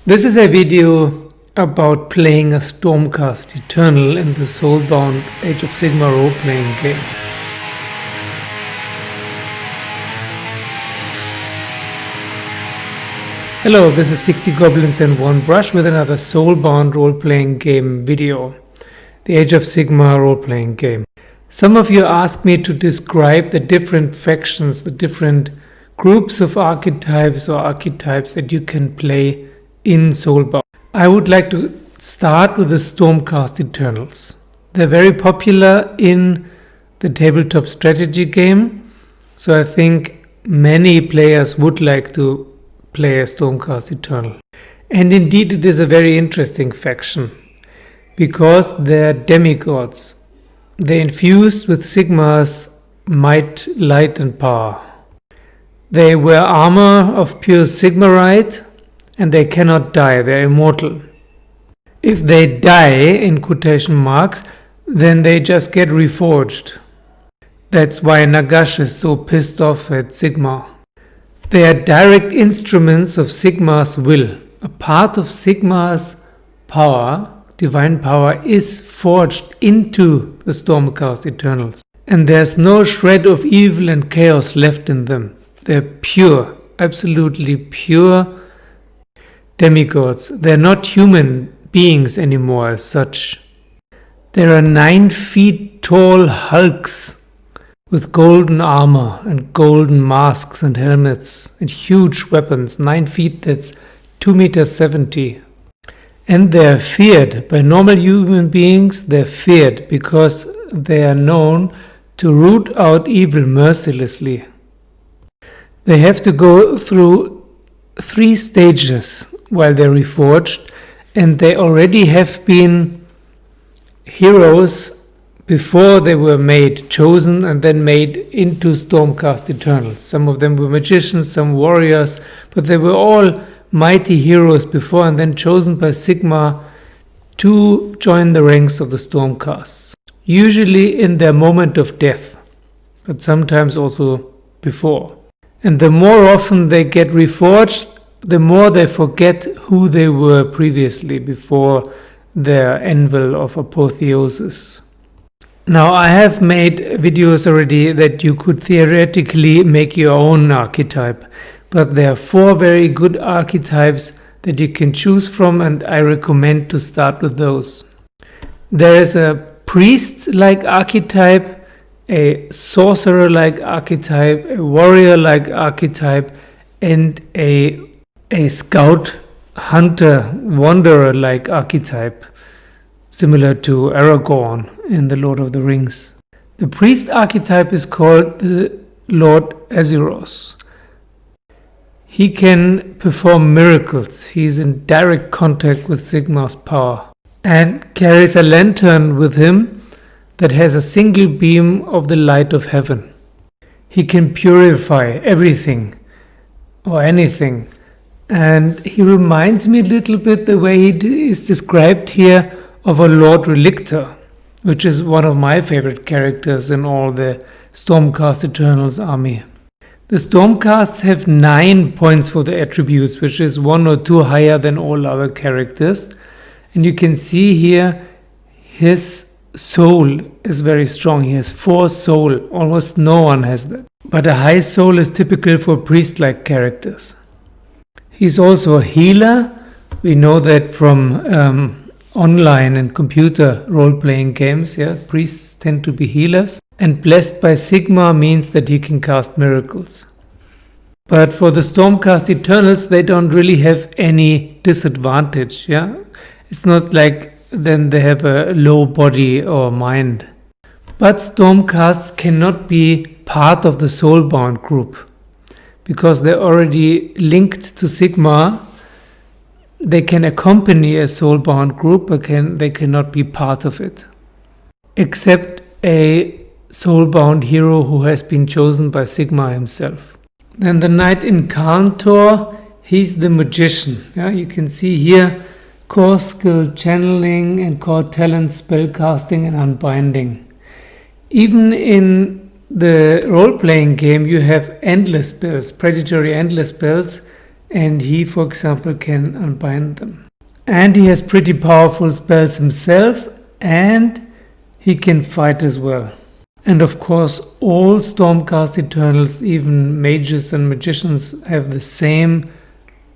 This is a video about playing a Stormcast Eternal in the Soulbound Age of Sigmar role-playing game. Hello, this is 60 Goblins and 1 Brush with another Soulbound role-playing game video. The Age of Sigmar role-playing game. Some of you asked me to describe the different factions, the different groups of archetypes that you can play in Soulbound. I would like to start with the Stormcast Eternals. They're very popular in the tabletop strategy game, so I think many players would like to play a Stormcast Eternal. And indeed it is a very interesting faction, because they're demigods. They're infused with Sigmar's might, light and power. They wear armor of pure Sigmarite, and they cannot die, they're immortal. If they die, in quotation marks, then they just get reforged. That's why Nagash is so pissed off at Sigmar. They are direct instruments of Sigmar's will. A part of Sigmar's power, divine power, is forged into the Stormcast Eternals. And there's no shred of evil and chaos left in them. They're pure, absolutely pure demigods. They're not human beings anymore as such. There are 9 feet tall hulks with golden armor and golden masks and helmets and huge weapons. 9 feet, that's 2.70 meters. And they're feared by normal human beings. They're feared because they are known to root out evil mercilessly. They have to go through 3 stages while they're reforged, and they already have been heroes before they were made, chosen and then made into Stormcast Eternal. Some of them were magicians, some warriors, but they were all mighty heroes before and then chosen by Sigmar to join the ranks of the Stormcasts. Usually in their moment of death, but sometimes also before. And the more often they get reforged, the more they forget who they were previously before their anvil of apotheosis. Now, I have made videos already that you could theoretically make your own archetype, but there are 4 very good archetypes that you can choose from, and I recommend to start with those. There is a priest-like archetype, a sorcerer-like archetype, a warrior-like archetype, and a scout, hunter, wanderer-like archetype, similar to Eragon in the Lord of the Rings. The priest archetype is called the Lord Azeroth. He can perform miracles. He is in direct contact with Sigmar's power and carries a lantern with him that has a single beam of the light of heaven. He can purify everything or anything. And he reminds me a little bit, the way he is described here, of a Lord Relictor, which is one of my favorite characters in all the Stormcast Eternals army. The Stormcasts have 9 points for the attributes, which is 1 or 2 higher than all other characters. And you can see here his soul is very strong. He has 4 soul. Almost no one has that. But a high soul is typical for priest-like characters. He's also a healer. We know that from online and computer role-playing games. Priests tend to be healers. And blessed by Sigmar means that he can cast miracles. But for the Stormcast Eternals, they don't really have any disadvantage. It's not like then they have a low body or mind. But Stormcasts cannot be part of the Soulbound group, because they're already linked to Sigmar. They can accompany a Soulbound group, but they cannot be part of it. Except a Soulbound hero who has been chosen by Sigmar himself. Then the Knight Incarnator, he's the magician. You can see here core skill channeling and core talent spellcasting and unbinding. Even in the role-playing game you have endless spells, predatory endless spells, and he, for example, can unbind them. And he has pretty powerful spells himself, and he can fight as well. And of course, all Stormcast Eternals, even mages and magicians, have the same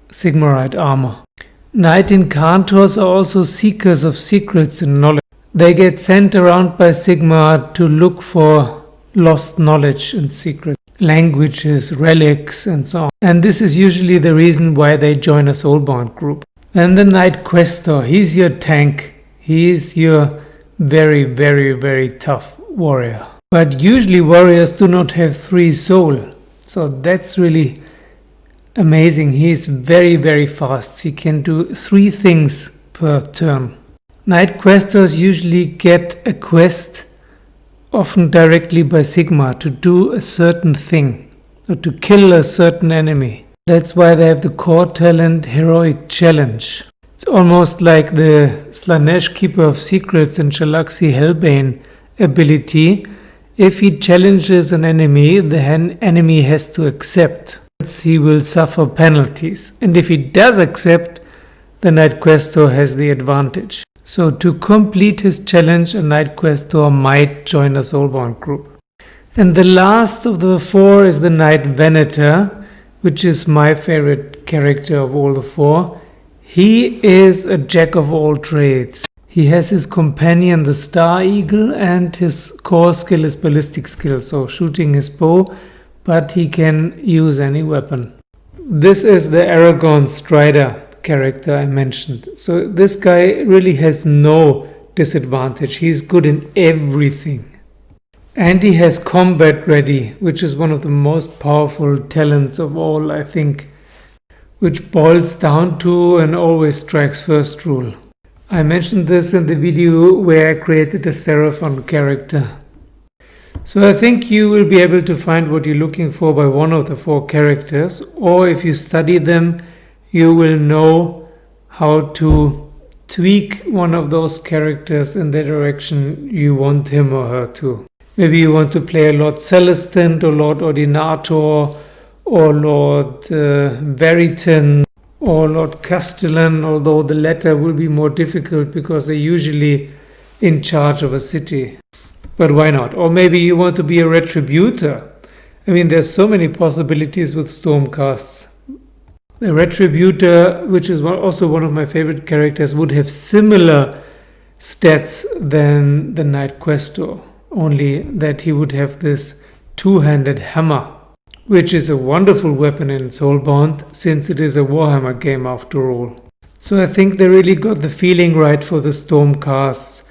Sigmarite armor. Knight Incantors are also seekers of secrets and knowledge. They get sent around by Sigmar to look for lost knowledge and secrets, languages, relics, and so on. And this is usually the reason why they join a Soulbound group. And the Knight Questor, he's your tank. He's your very, very, very tough warrior. But usually warriors do not have 3 soul. So that's really amazing. He's very, very fast. He can do 3 things per turn. Knight Questors usually get a quest, often directly by Sigmar, to do a certain thing, or to kill a certain enemy. That's why they have the core talent Heroic Challenge. It's almost like the Slanesh Keeper of Secrets and Shalaxi Hellbane ability. If he challenges an enemy, the enemy has to accept. He will suffer penalties. And if he does accept, the Knight Questor has the advantage. So to complete his challenge, a Knight Questor might join a Soulbound group. And the last of the 4 is the Knight Venator, which is my favorite character of all the 4. He is a jack of all trades. He has his companion, the Star Eagle, and his core skill is ballistic skill, so shooting his bow, but he can use any weapon. This is the Eragon Strider character I mentioned. So this guy really has no disadvantage. He's good in everything. And he has combat ready, which is one of the most powerful talents of all, I think, which boils down to an always strikes first rule. I mentioned this in the video where I created a Seraphon character. So I think you will be able to find what you're looking for by one of the 4 characters, or if you study them, you will know how to tweak one of those characters in the direction you want him or her to. Maybe you want to play a Lord Celestant or Lord Ordinator or Lord Veritan or Lord Castellan, although the latter will be more difficult because they're usually in charge of a city. But why not? Or maybe you want to be a Retributor. I mean, there's so many possibilities with Stormcasts. The Retributor, which is also one of my favorite characters, would have similar stats than the Knight Questor, only that he would have this 2-handed hammer, which is a wonderful weapon in Soulbound, since it is a Warhammer game after all. So I think they really got the feeling right for the Stormcasts,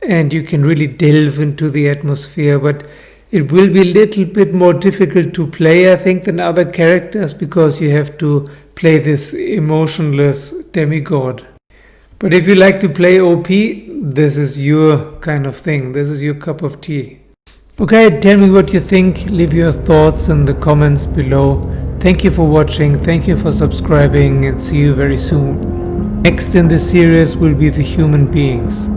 and you can really delve into the atmosphere, but it will be a little bit more difficult to play, I think, than other characters, because you have to play this emotionless demigod. But if you like to play OP, this is your kind of thing. This is your cup of tea. Okay, tell me what you think. Leave your thoughts in the comments below. Thank you for watching. Thank you for subscribing, and see you very soon. Next in this series will be the human beings.